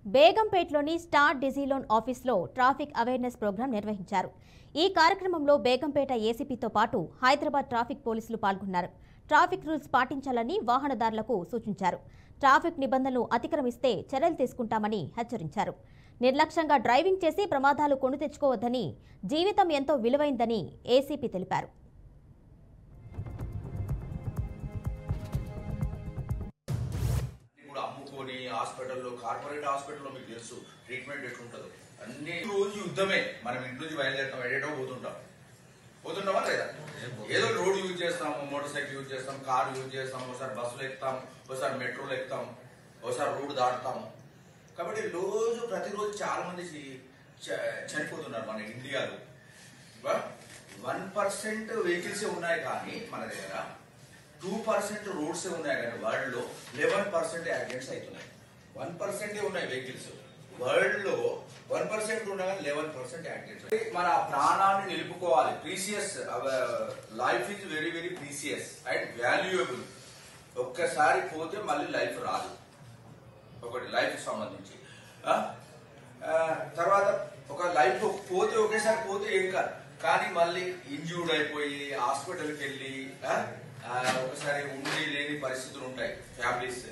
బేగంపేటలోని star డిజిలోన్ ఆఫీస్లో traffic awareness programme నిర్వహించారు. ఈ కార్యక్రమంలో బేగంపేట ఏసీపీతో పాటు హైదరాబాద్ ట్రాఫిక్ పోలీసులు పాల్గొన్నారు. ట్రాఫిక్ రూల్స్ పాటించాలని వాహనదారులకు సూచించారు. ట్రాఫిక్ నిబంధనలు అతిక్రమిస్తే చర్యలు తీసుకుంటామని హెచ్చరించారు. నిర్లక్ష్యంగా డ్రైవింగ్ చేసి ప్రమాదాలు కొని తెచ్చుకోవద్దని, జీవితం ఎంతో విలువైందని ఏసీపీ తెలిపారు. హాస్పిటల్లో కార్పొరేట్ హాస్పిటల్లో మీకు తెలుసు ట్రీట్మెంట్ ఎట్లుంటుందో. అన్ని రోజు యుద్ధమే. మనం ఇంటి నుంచి బయలుదేరుతాం, ఎడేటో పోతుంటామా లేదా? ఏదో రోడ్ యూజ్ చేస్తాము, మోటార్ సైకిల్ యూజ్ చేస్తాం, కార్ యూజ్ చేస్తాం, ఒకసారి బస్సులో ఎక్కుతాం, ఒకసారి మెట్రోలో ఎక్కుతాం, ఒకసారి రోడ్ దాటుతాము. కాబట్టి ప్రతిరోజు చాలా మంది చనిపోతున్నారు మన ఇండియాలో. 1% వెహికల్సే ఉన్నాయి కానీ మన దగ్గర 2% రోడ్సే ఉన్నాయి కానీ వరల్డ్ లో 11% యాక్సిడెంట్స్ అవుతున్నాయి. 1% ఉన్నాయి వెహికల్స్, వరల్డ్ లో 1% ఉన్నా కానీ 11% యాక్సిడెంట్స్. మన ప్రాణాన్ని నిలుపుకోవాలి. Precious, life is very very precious and valuable. ఒక్కసారి పోతే మళ్ళీ లైఫ్ రాదు. ఒకటి లైఫ్ సంబంధించి. తర్వాత ఒక లైఫ్ పోతే ఒకేసారి పోతే ఏం కాదు, కానీ మళ్ళీ ఇంజ్యూర్డ్ అయిపోయి హాస్పిటల్కి వెళ్ళి ఒకసారి ఉండి లేని పరిస్థితులు ఉంటాయి ఫ్యామిలీస్.